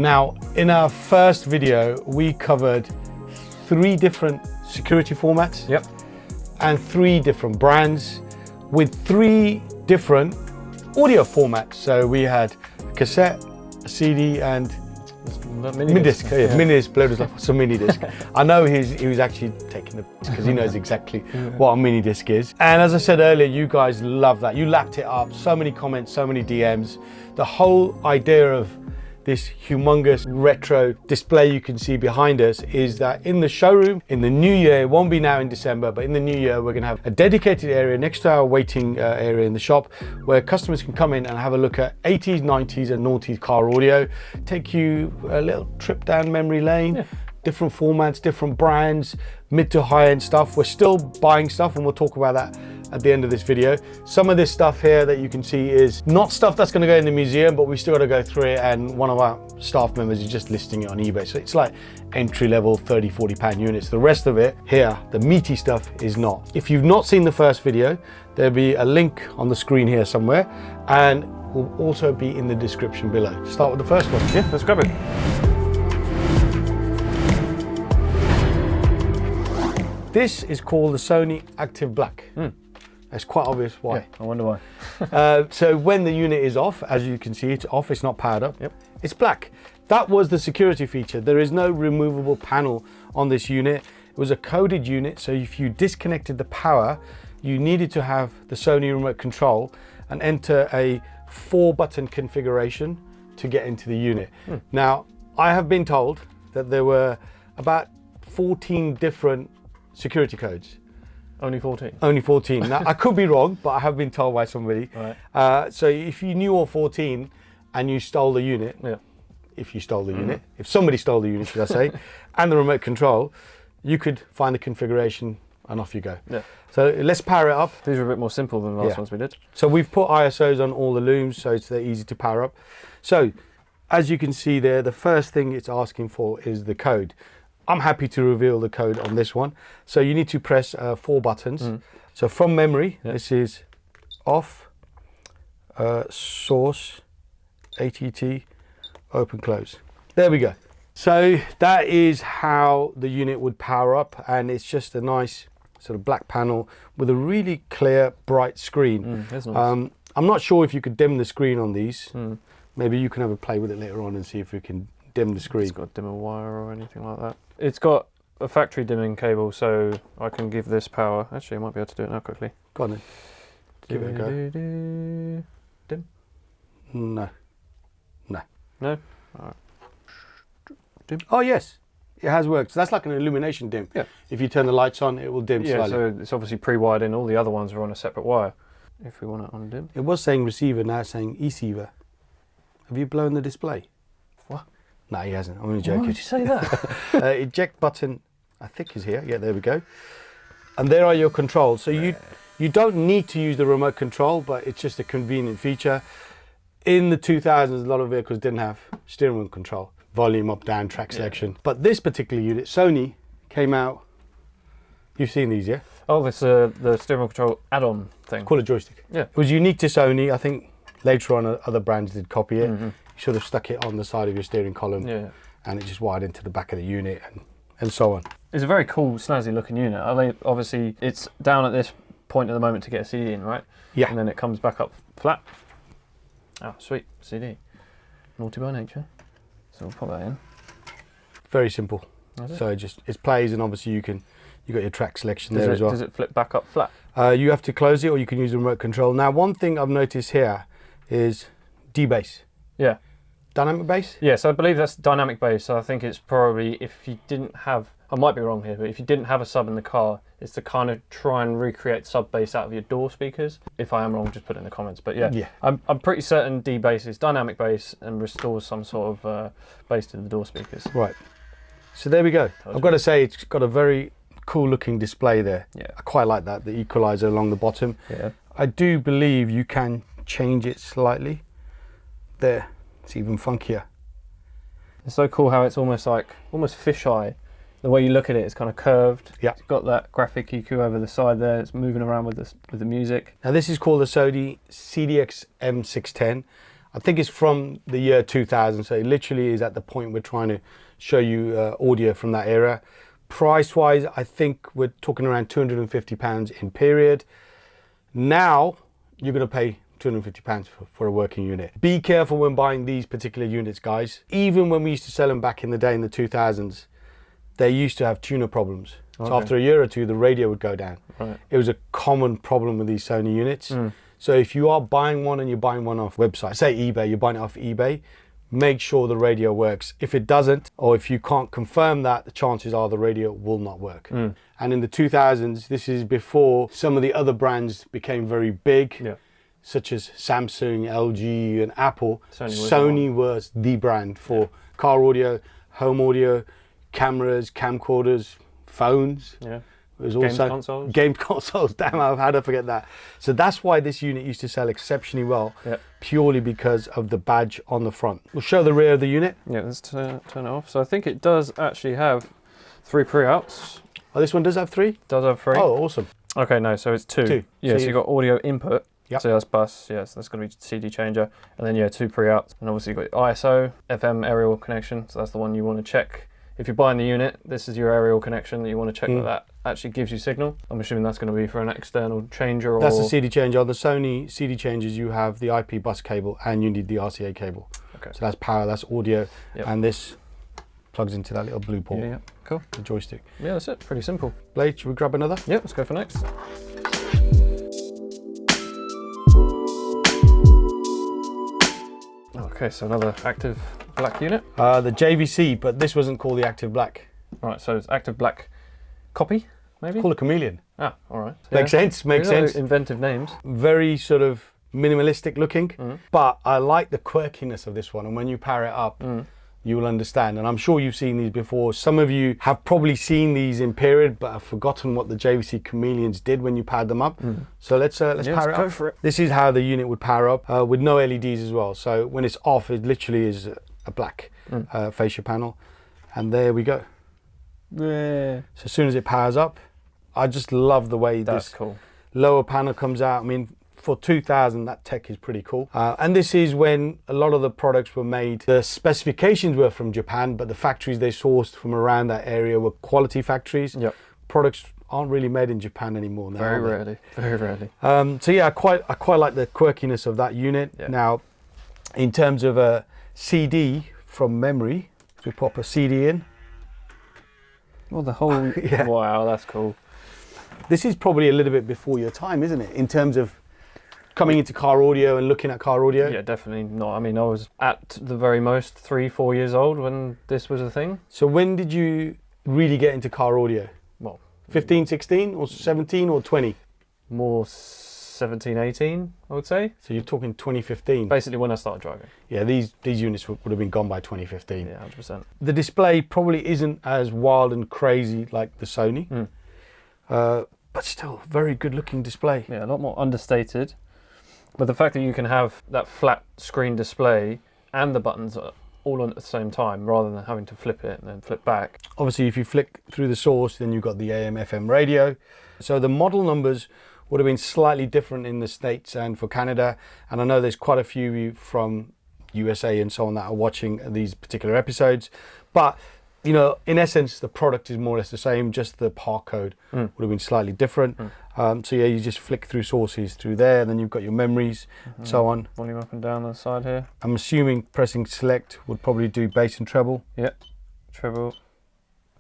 Now, in our first video, we covered 3 different security formats. Yep. And 3 different brands with 3 different audio formats. So we had a cassette, a CD, and mini disc. Yeah. Mini disc. Blayde was like, what's a mini disc? I know he was actually taking the because he knows exactly what a mini disc is. And as I said earlier, you guys love that. You lapped it up. So many comments, so many DMs. The whole idea of this humongous retro display you can see behind us is that in the showroom, in the new year, it won't be now in December, but in the new year, we're going to have a dedicated area next to our waiting area in the shop where customers can come in and have a look at 80s, 90s and noughties car audio, take you a little trip down memory lane. Yeah. Different formats, different brands, mid to high end stuff. We're still buying stuff and we'll talk about that at the end of this video. Some of this stuff here that you can see is not stuff that's going to go in the museum, but we still got to go through it, and one of our staff members is just listing it on eBay. So it's like entry level 30, 40 pound units. The rest of it here, the meaty stuff, is not. If you've not seen the first video, there'll be a link on the screen here somewhere, and will also be in the description below. Start with the first one. Yeah, let's grab it. This is called the Sony Active Black. It's quite obvious why. Yeah, I wonder why. So when the unit is off, as you can see, it's off, it's not powered up. Yep. It's black. That was the security feature. There is no removable panel on this unit. It was a coded unit, so if you disconnected the power, you needed to have the Sony remote control and enter a 4-button configuration to get into the unit. Now, I have been told that there were about 14 different security codes. Only 14? Only 14. Now, I could be wrong, but I have been told by somebody. Right. So if you knew all 14 and you stole the unit, if you stole the unit, if somebody stole the unit, should I say, and the remote control, you could find the configuration and off you go. Yeah. So let's power it up. These are a bit more simple than the last ones we did. So we've put ISOs on all the looms, so it's easy to power up. So as you can see there, the first thing it's asking for is the code. I'm happy to reveal the code on this one. So you need to press 4 buttons. So from memory, this is off, source, ATT, open, close. There we go. So that is how the unit would power up, and it's just a nice sort of black panel with a really clear, bright screen. That's nice. I'm not sure if you could dim the screen on these. Maybe you can have a play with it later on and see if we can dim the screen. It's got a dimmer wire or anything like that. It's got a factory dimming cable, so I can give this power. Actually, I might be able to do it now quickly. Go on then. Give it a go. Dim? No. No. No? Alright. Dim? Oh yes, it has worked. So that's like an illumination dim. Yeah. If you turn the lights on, it will dim slightly. So it's obviously pre-wired in. All the other ones are on a separate wire. If we want it on dim. It was saying receiver, now it's saying e-receiver. Have you blown the display? What? No, he hasn't. I'm only joking. Why would you say that? Eject button, I think, is here. Yeah, there we go. And there are your controls. So you don't need to use the remote control, but it's just a convenient feature. In the 2000s, a lot of vehicles didn't have steering wheel control, volume up, down, track selection. But this particular unit, Sony, came out. You've seen these, yeah? Oh, it's the steering wheel control add-on thing. Call it joystick. Yeah. It was unique to Sony. I think later on other brands did copy it. You should have stuck it on the side of your steering column, and it just wired into the back of the unit and so on. It's a very cool, snazzy looking unit. I mean, obviously, it's down at this point at the moment to get a CD in, right? Yeah. And then it comes back up flat. Oh, sweet, CD. Naughty by nature. So we'll pop that in. Very simple. So it plays, and obviously you got your track selection there as well. Does it flip back up flat? You have to close it, or you can use the remote control. Now, one thing I've noticed here is D-bass. Yeah. Dynamic bass? Yes, I believe that's dynamic bass. So I think it's probably, if you didn't have, I might be wrong here, but if you didn't have a sub in the car, it's to kind of try and recreate sub bass out of your door speakers. If I am wrong, just put it in the comments. But yeah. I'm pretty certain D-bass is dynamic bass and restores some sort of bass to the door speakers. Right. So there we go. I've got to say, it's got a very cool looking display there. Yeah. I quite like that, the equalizer along the bottom. Yeah. I do believe you can change it slightly. There, it's even funkier. It's so cool how it's almost fisheye. The way you look at it, it's kind of curved. Yeah. It's got that graphic EQ over the side there. It's moving around with the music. Now this is called the Sony CDX-M610. I think it's from the year 2000, so it literally is at the point we're trying to show you audio from that era. Price-wise, I think we're talking around £250 in period. Now, you're going to pay £250 for a working unit. Be careful when buying these particular units, guys. Even when we used to sell them back in the day in the 2000s, they used to have tuner problems. Okay. So after a year or two, the radio would go down. Right. It was a common problem with these Sony units. So if you are buying one and you're buying one off website, say eBay, you're buying it off eBay, make sure the radio works. If it doesn't, or if you can't confirm that, the chances are the radio will not work. And in the 2000s, this is before some of the other brands became very big, such as Samsung, LG, and Apple. Sony was the brand for car audio, home audio, cameras, camcorders, phones. It was also game consoles. Damn, how did I forget that? So that's why this unit used to sell exceptionally well, purely because of the badge on the front. We'll show the rear of the unit. Yeah, let's turn it off. So I think it does actually have 3 pre-outs. Oh, this one does have 3? Does have 3. Oh, awesome. Okay, no, so it's 2. Yeah, so you've got audio input. So that's bus, so that's going to be CD changer. And then 2 pre-outs. And obviously you've got ISO, FM aerial connection. So that's the one you want to check. If you're buying the unit, this is your aerial connection that you want to check that actually gives you signal. I'm assuming that's going to be for an external changer. That's the CD changer. On the Sony CD changers, you have the IP bus cable and you need the RCA cable. Okay. So that's power, that's audio, and this plugs into that little blue port. Yeah, cool. The joystick. Yeah, that's it. Pretty simple. Blayde, should we grab another? Yeah, let's go for next. Okay, so another Active Black unit. The JVC, but this wasn't called the Active Black. Right, so it's Active Black copy, maybe? It's called a Chameleon. Ah, all right. Makes sense, makes sense. Inventive names. Very sort of minimalistic looking, but I like the quirkiness of this one, and when you power it up, you will understand. And I'm sure you've seen these before. Some of you have probably seen these in period, but have forgotten what the JVC Chameleons did when you powered them up. So let's power it up. Go for it. This is how the unit would power up with no LEDs as well. So when it's off, it literally is a black fascia panel. And there we go. So as soon as it powers up, I just love the way this lower panel comes out. I mean, for 2000, that tech is pretty cool. And this is when a lot of the products were made. The specifications were from Japan, but the factories they sourced from around that area were quality factories. Products aren't really made in Japan anymore now. Very rarely. So yeah, I quite like the quirkiness of that unit. Now, in terms of a CD from memory, we pop a CD in. Well, the whole wow, that's cool. This is probably a little bit before your time, isn't it? In terms of coming into car audio and looking at car audio? Yeah, definitely not. I mean, I was at the very most 3-4 years old when this was a thing. So when did you really get into car audio? Well, 15, 16 or 17 or 20? More 17, 18, I would say. So you're talking 2015? Basically when I started driving. Yeah, these units would have been gone by 2015. Yeah, 100%. The display probably isn't as wild and crazy like the Sony, but still very good looking display. Yeah, a lot more understated. But the fact that you can have that flat screen display and the buttons all on at the same time rather than having to flip it and then flip back. Obviously, if you flick through the source, then you've got the AM, FM radio. So the model numbers would have been slightly different in the States and for Canada. And I know there's quite a few from USA and so on that are watching these particular episodes. But you know, in essence, the product is more or less the same, just the part code would have been slightly different. So yeah, you just flick through sources through there, then you've got your memories, so on. Volume up and down the side here. I'm assuming pressing select would probably do bass and treble. Yep, treble,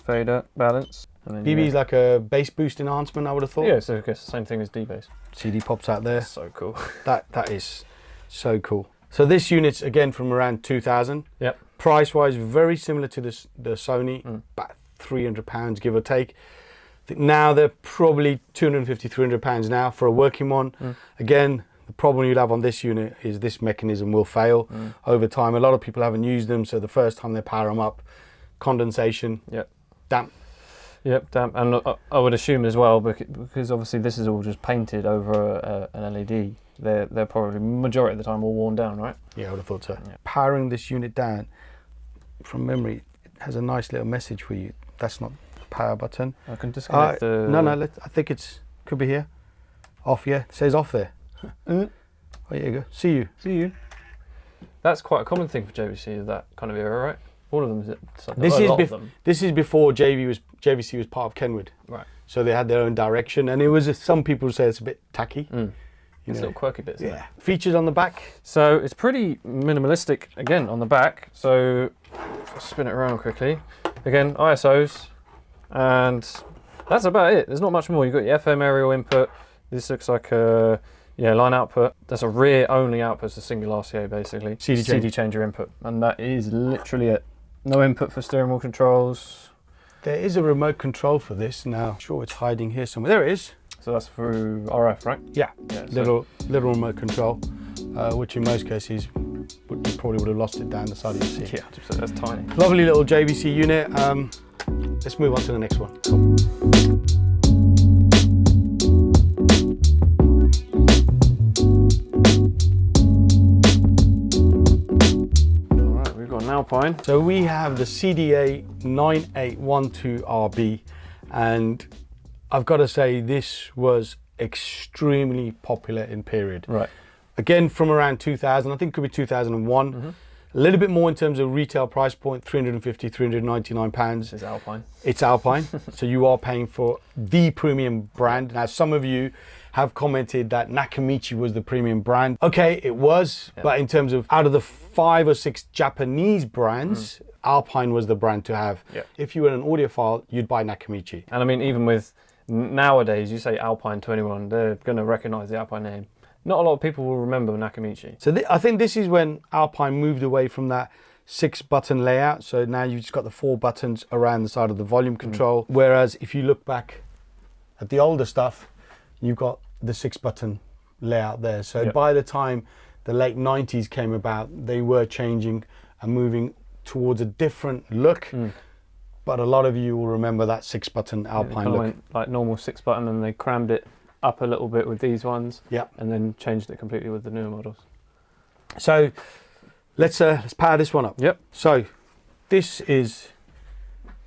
fader, balance. And then BB is like a bass boost enhancement, I would have thought. Yeah, so I guess the same thing as D-bass. CD pops out there. That's so cool. That is so cool. So this unit's again from around 2000. Yep. Price-wise, very similar to the Sony, about £300 give or take. I think now they're probably £250, £300 now for a working one. Again, the problem you'd have on this unit is this mechanism will fail over time. A lot of people haven't used them, so the first time they power them up, condensation, damp. Yep, damp. And I would assume as well, because obviously this is all just painted over an LED, they're probably majority of the time all worn down, right? Yeah, I would have thought so. Yeah. Powering this unit down, from memory, it has a nice little message for you. That's not the power button. I can disconnect the... No, I think could be here. Off, yeah. It says off there. Oh, there you go. See you. That's quite a common thing for JVC, of that kind of era, right? All of them. This is before JVC was part of Kenwood. Right. So they had their own direction, and it was, some people say it's a bit tacky. It's little quirky bits. Yeah. Features on the back. So it's pretty minimalistic again on the back. So I'll spin it around quickly. Again, ISOs, and that's about it. There's not much more. You've got your FM aerial input. This looks like a line output. That's a rear only output. It's a single RCA basically. CD changer input, and that is literally it. No input for steering wheel controls. There is a remote control for this now. Sure, it's hiding here somewhere. There it is. So that's through RF, right? Yeah, little remote control, which in most cases you probably would have lost it down the side of your seat. Yeah, that's tiny. Lovely little JVC unit. Let's move on to the next one. All right, we've got an Alpine. So we have the CDA-9812RB, and I've got to say this was extremely popular in period. Right. Again, from around 2000, I think it could be 2001. A little bit more in terms of retail price point, £350, £399. It's Alpine. It's Alpine. So you are paying for the premium brand. Now, some of you have commented that Nakamichi was the premium brand. Okay, it was, but in terms of out of the 5 or 6 Japanese brands, Alpine was the brand to have. If you were an audiophile, you'd buy Nakamichi. And I mean, even with nowadays, you say Alpine to anyone, they're going to recognise the Alpine name. Not a lot of people will remember Nakamichi. So I think this is when Alpine moved away from that 6-button layout. So now you've just got the 4 buttons around the side of the volume control. Whereas if you look back at the older stuff, you've got the 6-button layout there. So by the time the late 90s came about, they were changing and moving towards a different look. But a lot of you will remember that 6-button Alpine look. Went like normal 6-button, and they crammed it up a little bit with these ones. And then changed it completely with the newer models. So let's power this one up. So this is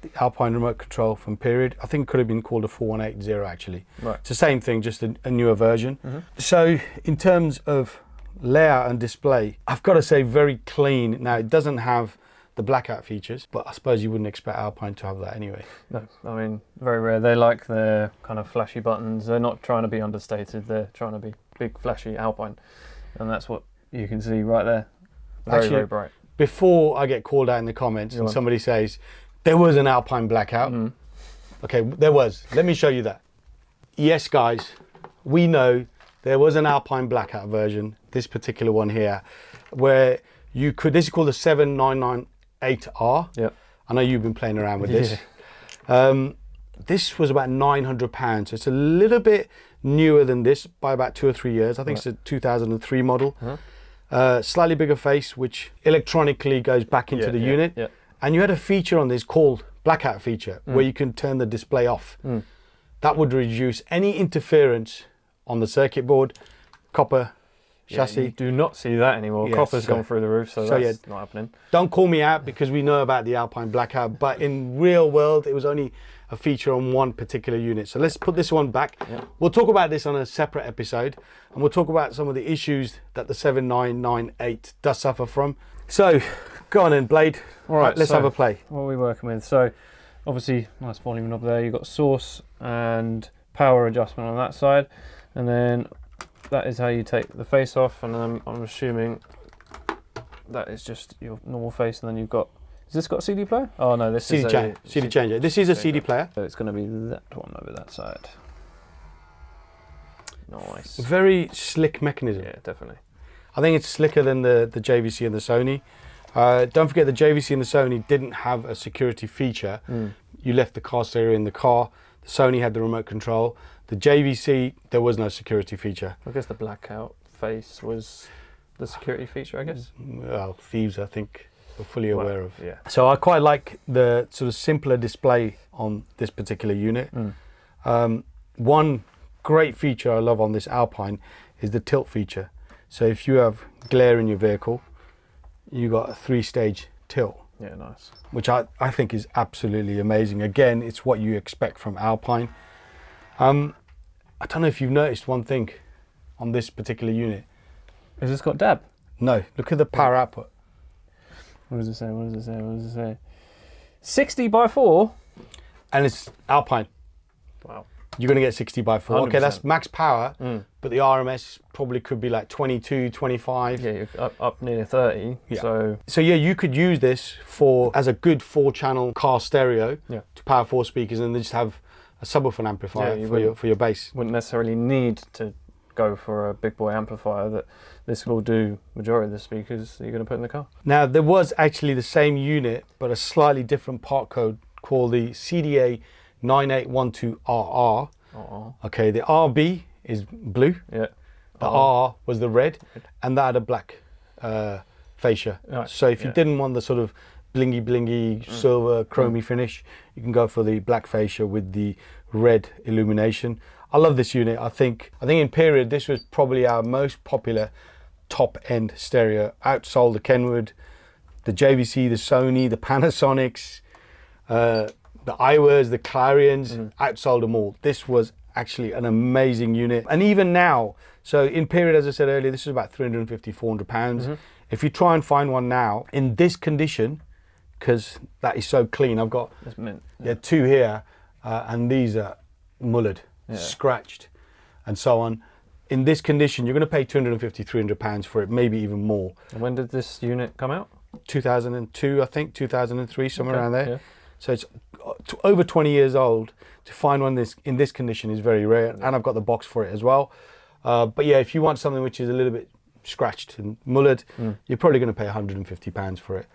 the Alpine remote control from period. I think it could have been called a 4180 actually. Right. It's the same thing, just a newer version. So in terms of layout and display, I've got to say very clean. Now it doesn't have the blackout features, but I suppose you wouldn't expect Alpine to have that anyway. No, I mean, very rare. They like their kind of flashy buttons. They're not trying to be understated. They're trying to be big, flashy Alpine. And that's what you can see right there. Very, very bright. Before I get called out in the comments and somebody says, there was an Alpine blackout. Okay, there was. Let me show you that. Yes, guys, we know there was an Alpine blackout version, this particular one here, where you could, this is called the 7998R. I know you've been playing around with this. This was about £900. So it's a little bit newer than this by about 2 or 3 years. I think it's a 2003 model. Slightly bigger face, which electronically goes back into the unit. And you had a feature on this called blackout feature, where you can turn the display off. That would reduce any interference on the circuit board, copper chassis. You do not see that anymore. Copper's gone through the roof, so that's not happening. Don't call me out because we know about the Alpine blackout, but in real world, it was only a feature on one particular unit. So let's put this one back. We'll talk about this on a separate episode, and we'll talk about some of the issues that the 7998 does suffer from. So go on then, Blayde. All right, let's have a play. What are we working with? So obviously, nice volume knob there. You've got source and power adjustment on that side, and then that is how you take the face off, and then I'm assuming that is just your normal face, and then you've got, has this got a CD player? Oh no, this is a CD changer. This is a CD player. So it's going to be that one over that side. Nice. Very slick mechanism. Yeah, definitely. I think it's slicker than the JVC and the Sony. Don't forget the JVC and the Sony didn't have a security feature. You left the car stereo in the car. The Sony had the remote control. The JVC, there was no security feature. I guess the blackout face was the security feature, I guess. Well, thieves, I think, were fully aware of. So I quite like the sort of simpler display on this particular unit. One great feature I love on this Alpine is the tilt feature. So if you have glare in your vehicle, you got a 3-stage tilt. Yeah, nice. Which I think is absolutely amazing. Again, it's what you expect from Alpine. I don't know if you've noticed one thing on this particular unit. Has this got DAB? No, look at the power output. What does it say? What does it say? What does it say? 60 by 4? And it's Alpine. Wow. You're going to get 60 by 4. 100%. Okay, that's max power, but the RMS probably could be like 22, 25. Yeah, you're up near 30. Yeah. So yeah, you could use this as a good 4-channel car stereo to power 4 speakers and then just have a subwoofer amplifier for your bass. Wouldn't necessarily need to go for a big boy amplifier. That this will do majority of the speakers that you're going to put in the car. Now, there was actually the same unit, but a slightly different part code called the CDA-9812RR. Okay, the RB is blue. Yeah. The R was the red, and that had a black fascia. Right. So if you didn't want the sort of blingy silver chromy finish, you can go for the black fascia with the red illumination. I love this unit. I think in period this was probably our most popular top end stereo. Outsold the Kenwood, the JVC, the Sony, the Panasonics, the Iwers, the Clarions, outsold them all. This was actually an amazing unit. And even now, so in period, as I said earlier, this is about 350, 400 pounds. If you try and find one now in this condition, because that is so clean, I've got two here, and these are mullered, scratched, and so on. In this condition, you're going to pay 250, 300 pounds for it, maybe even more. And when did this unit come out? 2002, I think, 2003, somewhere around there. Yeah. So it's over 20 years old. To find one in this condition is very rare, and I've got the box for it as well. But yeah, if you want something which is a little bit scratched and mullered, you're probably going to pay 150 pounds for it.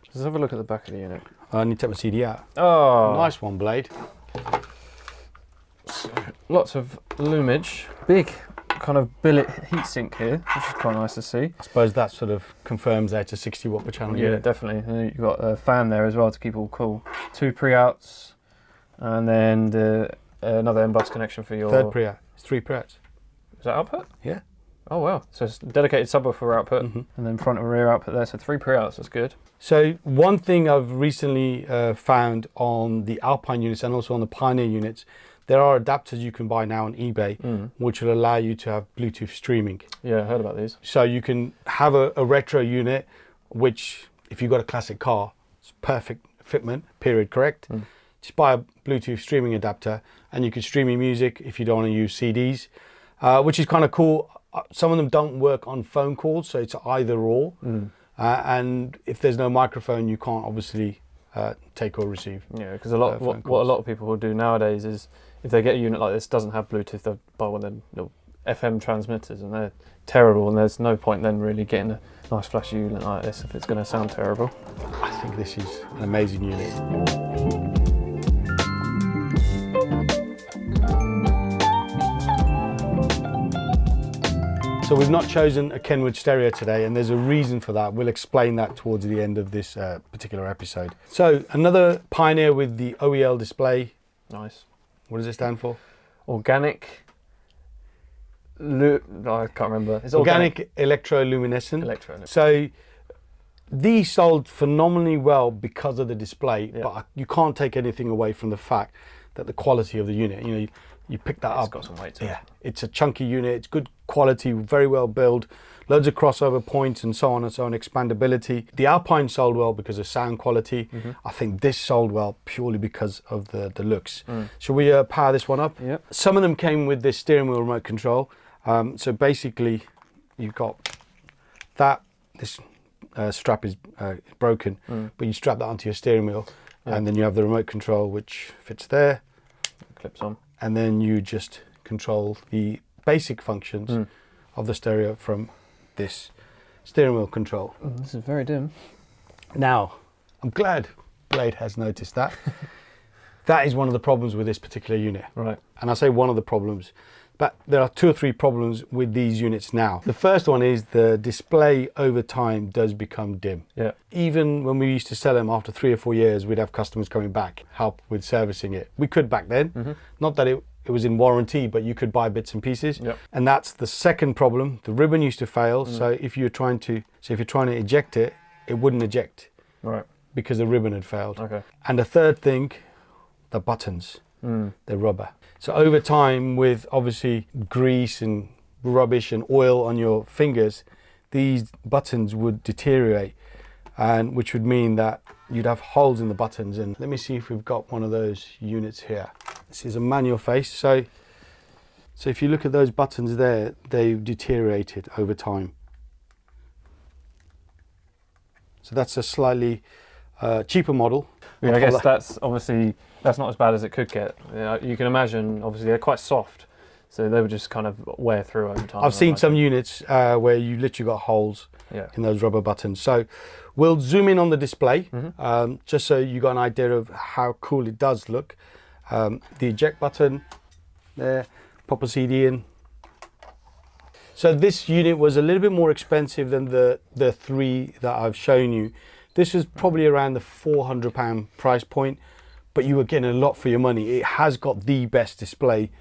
Let's have a look at the back of the unit. I need to take my CD out. Oh, nice one, Blayde. So, lots of lumage, big kind of billet heatsink here, which is quite nice to see. I suppose that sort of confirms that it's a 60 watt per channel unit. Definitely. And you've got a fan there as well to keep all cool. 2 pre-outs, and then another M-bus connection for your... Third pre-out. It's 3 pre-outs. Is that output? Yeah. Oh wow, so it's dedicated subwoofer output, and then front and rear output there, so 3 pre-outs, that's good. So one thing I've recently found on the Alpine units and also on the Pioneer units, there are adapters you can buy now on eBay which will allow you to have Bluetooth streaming. Yeah, I heard about these. So you can have a retro unit, which if you've got a classic car, it's perfect fitment, period, correct? Just buy a Bluetooth streaming adapter and you can stream your music if you don't want to use CDs, which is kind of cool. Some of them don't work on phone calls, so it's either or. And if there's no microphone, you can't obviously take or receive. Yeah, because what a lot of people will do nowadays is, if they get a unit like this doesn't have Bluetooth, they'll buy one of them little FM transmitters, and they're terrible. And there's no point then really getting a nice flashy unit like this if it's going to sound terrible. I think this is an amazing unit. So we've not chosen a Kenwood stereo today, and there's a reason for that. We'll explain that towards the end of this particular episode. So another Pioneer with the OEL display. Nice. What does it stand for? Organic. I can't remember. It's organic electroluminescent. So these sold phenomenally well because of the display, but you can't take anything away from the fact that the quality of the unit. You pick that up. It's got some weight to it. Yeah, it's a chunky unit. It's good quality, very well built, loads of crossover points and so on and so on, expandability. The Alpine sold well because of sound quality. I think this sold well purely because of the looks. Shall we power this one up? Yep. Some of them came with this steering wheel remote control. So basically, you've got that. This strap is broken, but you strap that onto your steering wheel, and then you have the remote control which fits there. Clips on. And then you just control the basic functions of the stereo from this steering wheel control. This is very dim. Now, I'm glad Blayde has noticed that. That is one of the problems with this particular unit. Right. And I say one of the problems, but there are 2 or 3 problems with these units now. The first one is the display over time does become dim. Yeah. Even when we used to sell them after 3 or 4 years, we'd have customers coming back, help with servicing it. We could back then. Not that it was in warranty, but you could buy bits and pieces. Yep. And that's the second problem. The ribbon used to fail. So if you're trying to eject it, it wouldn't eject. Right. Because the ribbon had failed. Okay. And the third thing, the buttons. They're rubber. So over time, with obviously grease and rubbish and oil on your fingers, these buttons would deteriorate, and which would mean that you'd have holes in the buttons. And let me see if we've got one of those units here. This is a manual face, so if you look at those buttons there, they've deteriorated over time. So that's a slightly cheaper model. Yeah, I guess that's obviously, that's not as bad as it could get. You can imagine, obviously they're quite soft, so they would just kind of wear through over time. I've seen some units where you literally got holes in those rubber buttons. So we'll zoom in on the display, just so you got an idea of how cool it does look. The eject button there, pop a CD in. So this unit was a little bit more expensive than the three that I've shown you. This was probably around the £400 price point, but you were getting a lot for your money. It has got the best display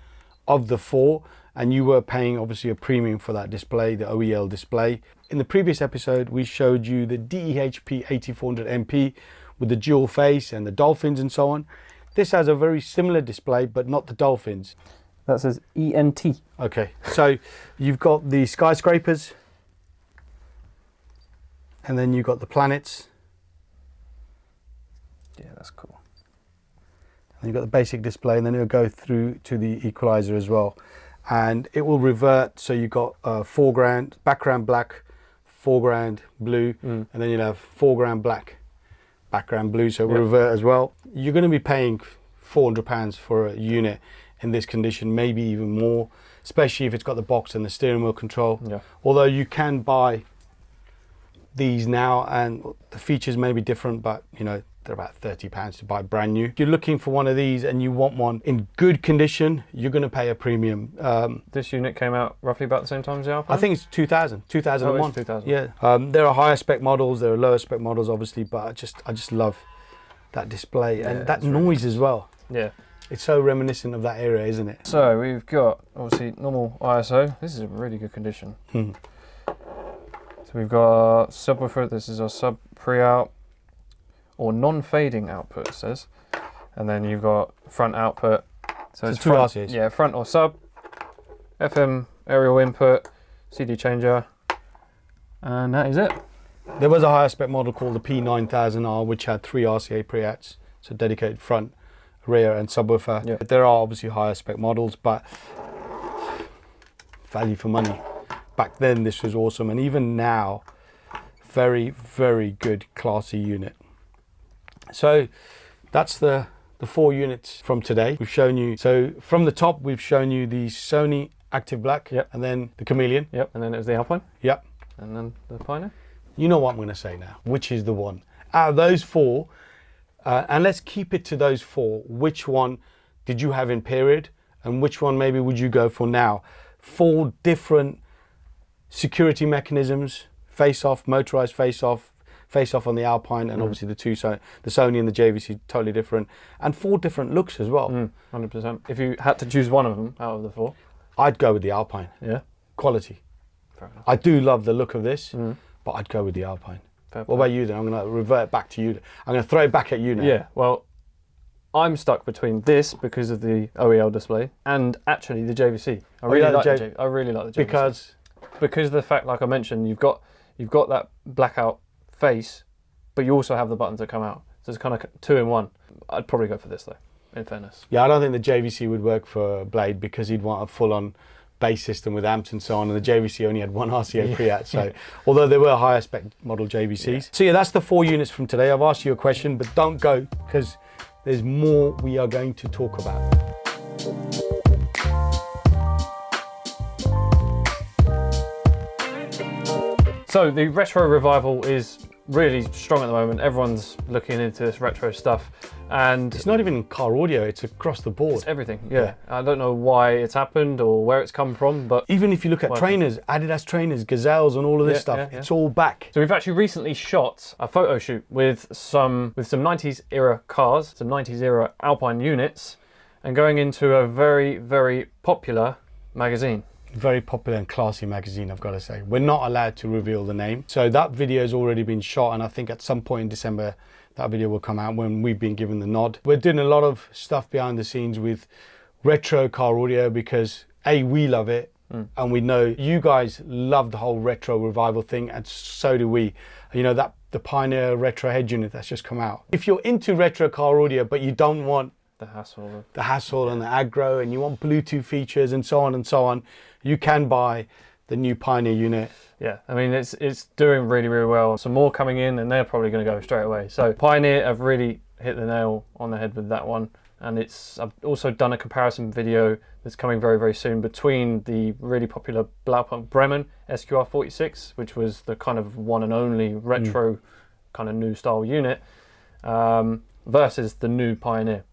of the four, and you were paying obviously a premium for that display, the OEL display. In the previous episode, we showed you the DEHP8400MP with the dual face and the dolphins and so on. This has a very similar display, but not the dolphins. That says ENT. Okay, so you've got the skyscrapers, and then you've got the planets. Yeah, that's cool. And you've got the basic display, and then it'll go through to the equalizer as well. And it will revert, so you've got foreground, background black, foreground blue, and then you'll have foreground black, background blue, so it will revert as well. You're going to be paying £400 for a unit in this condition, maybe even more, especially if it's got the box and the steering wheel control. Yeah. Although you can buy these now, and the features may be different, but you know, they're about £30 to buy brand new. If you're looking for one of these and you want one in good condition, you're going to pay a premium. This unit came out roughly about the same time as the Alpine? I think it's 2000, 2001. Oh, it's 2000. Yeah. There are higher spec models, there are lower spec models obviously, but I just love that display and that noise as well. Yeah. It's so reminiscent of that era, isn't it? So we've got obviously normal ISO. This is in really good condition. So we've got subwoofer. This is our sub pre-out or non-fading output, it says. And then you've got front output. So it's two front, RCAs. yeah, front or sub, FM aerial input, CD changer, and that is it. There was a higher spec model called the P9000R, which had 3 RCA pre-outs, so dedicated front, rear and subwoofer. Yeah. There are obviously higher spec models, but value for money. Back then this was awesome, and even now, very, very good classy unit. So that's the 4 units from today. We've shown you, so from the top we've shown you the Sony Active Black, and then the Chameleon. Yep, and then it was the Alpine. Yep. And then the Pioneer. You know what I'm going to say now, which is the one. Out of those 4, and let's keep it to those 4, which one did you have in period, and which one maybe would you go for now? 4 different security mechanisms, face-off, motorized face-off on the Alpine, and obviously the Sony and the JVC, totally different, and 4 different looks as well. 100%. If you had to choose one of them out of the 4? I'd go with the Alpine. Yeah? Quality. Fair enough. I do love the look of this, but I'd go with the Alpine. What about you then? I'm going to revert back to you. I'm going to throw it back at you now. Yeah, well, I'm stuck between this because of the OEL display and actually the JVC. I really like the JVC. Because of the fact, like I mentioned, you've got that blackout face, but you also have the buttons that come out. So it's kind of 2 in 1. I'd probably go for this though, in fairness. Yeah, I don't think the JVC would work for Blayde because he'd want a full-on bass system with amps and so on, and the JVC only had 1 RCA pre-out, so although there were higher spec model JVCs. So yeah, that's the 4 units from today. I've asked you a question, but don't go, because there's more we are going to talk about. So the retro revival is really strong at the moment. Everyone's looking into this retro stuff, and it's not even car audio, it's across the board. It's everything. Yeah. I don't know why it's happened or where it's come from, but even if you look at trainers, Adidas trainers, Gazelles and all of this stuff, it's all back. So we've actually recently shot a photo shoot with some 90s era cars, some 90s era Alpine units, and going into a very, very popular magazine. Very popular and classy magazine, I've got to say. We're not allowed to reveal the name. So that video has already been shot, and I think at some point in December that video will come out when we've been given the nod. We're doing a lot of stuff behind the scenes with retro car audio because A, we love it, And we know you guys love the whole retro revival thing, and so do we. You know, that the Pioneer retro head unit that's just come out. If you're into retro car audio, but you don't want the hassle and the aggro, and you want Bluetooth features and so on, you can buy the new Pioneer unit. Yeah, I mean, it's doing really, really well. Some more coming in, and they're probably going to go straight away. So Pioneer have really hit the nail on the head with that one. And I've also done a comparison video that's coming very, very soon between the really popular Blaupunkt Bremen SQR46, which was the kind of one and only retro kind of new style unit, versus the new Pioneer.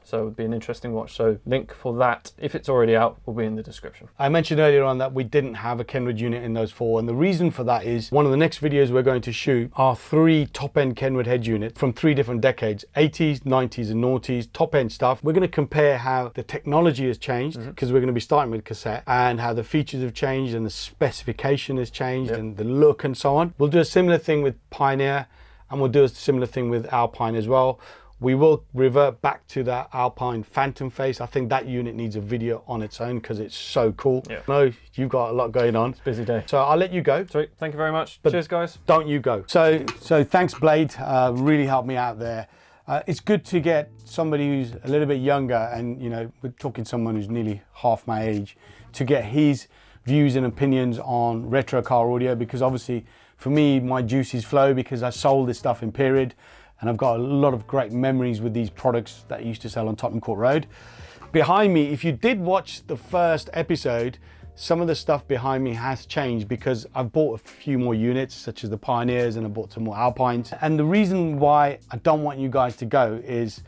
So it would be an interesting watch. So link for that, if it's already out, will be in the description. I mentioned earlier on that we didn't have a Kenwood unit in those 4, and the reason for that is one of the next videos we're going to shoot are 3 top-end Kenwood head units from 3 different decades, 80s, 90s and noughties, top-end stuff. We're going to compare how the technology has changed, because we're going to be starting with cassette, and how the features have changed and the specification has changed and the look and so on. We'll do a similar thing with Pioneer, and we'll do a similar thing with Alpine as well. We will revert back to that Alpine Phantom face. I think that unit needs a video on its own because it's so cool. Yeah. I know you've got a lot going on. It's a busy day. So I'll let you go. Sweet, thank you very much. But cheers, guys. Don't you go. So thanks, Blayde. Really helped me out there. It's good to get somebody who's a little bit younger, and you know, we're talking someone who's nearly half my age, to get his views and opinions on retro car audio, because obviously for me, my juices flow because I sold this stuff in period. And I've got a lot of great memories with these products that I used to sell on Tottenham Court Road. Behind me, if you did watch the first episode, some of the stuff behind me has changed because I've bought a few more units, such as the Pioneers, and I bought some more Alpines. And the reason why I don't want you guys to go is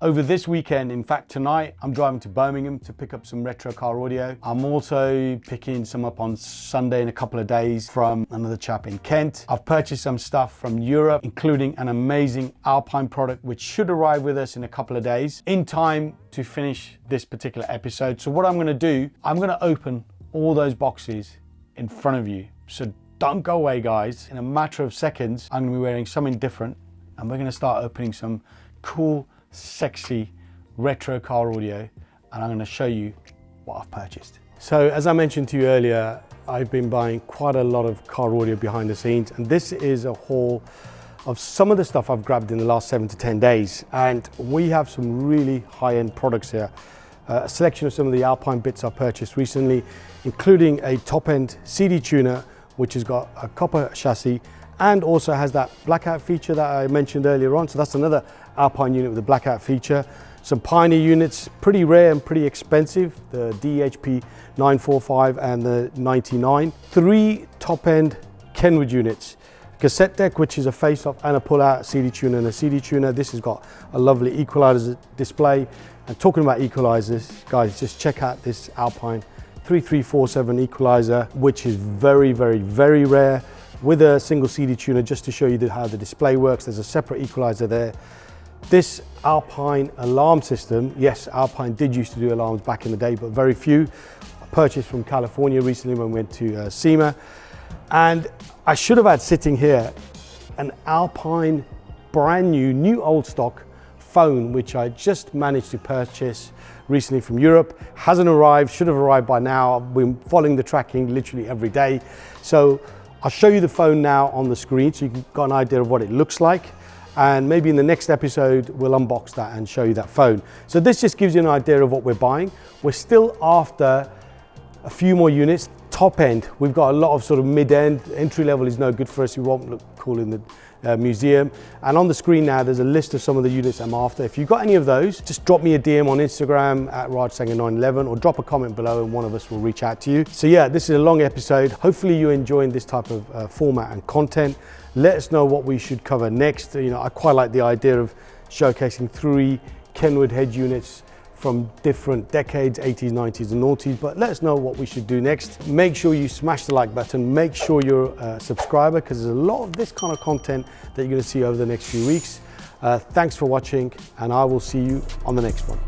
over this weekend, in fact tonight, I'm driving to Birmingham to pick up some retro car audio. I'm also picking some up on Sunday in a couple of days from another chap in Kent. I've purchased some stuff from Europe, including an amazing Alpine product, which should arrive with us in a couple of days, in time to finish this particular episode. So what I'm gonna do, I'm gonna open all those boxes in front of you. So don't go away, guys. In a matter of seconds, I'm gonna be wearing something different, and we're gonna start opening some cool, sexy retro car audio, and I'm going to show you what I've purchased. So as I mentioned to you earlier, I've been buying quite a lot of car audio behind the scenes, and this is a haul of some of the stuff I've grabbed in the last 7 to 10 days. And we have some really high-end products here. A selection of some of the Alpine bits I purchased recently, including a top-end CD tuner, which has got a copper chassis and also has that blackout feature that I mentioned earlier on. So that's another Alpine unit with a blackout feature. Some Pioneer units, pretty rare and pretty expensive, the DHP 945 and the 99. 3 top-end Kenwood units. Cassette deck, which is a face-off and a pull-out CD tuner and a CD tuner. This has got a lovely equalizer display. And talking about equalizers, guys, just check out this Alpine 3347 equalizer, which is very, very, very rare, with a single CD tuner, just to show you how the display works. There's a separate equalizer there. This Alpine alarm system, yes, Alpine did used to do alarms back in the day, but very few. I purchased from California recently when we went to SEMA. And I should have had sitting here an Alpine brand new old stock phone, which I just managed to purchase recently from Europe. Hasn't arrived, should have arrived by now. I've been following the tracking literally every day. So I'll show you the phone now on the screen so you can get an idea of what it looks like. And maybe in the next episode, we'll unbox that and show you that phone. So this just gives you an idea of what we're buying. We're still after a few more units. Top end, we've got a lot of sort of mid-end. Entry level is no good for us. We won't look cool in the museum. And on the screen now, there's a list of some of the units I'm after. If you've got any of those, just drop me a DM on Instagram at RajSanger911 or drop a comment below and one of us will reach out to you. So yeah, this is a long episode. Hopefully you're enjoying this type of format and content. Let us know what we should cover next. You know, I quite like the idea of showcasing 3 Kenwood head units from different decades, 80s, 90s and noughties, but let us know what we should do next. Make sure you smash the like button, make sure you're a subscriber, because there's a lot of this kind of content that you're gonna see over the next few weeks. Thanks for watching, and I will see you on the next one.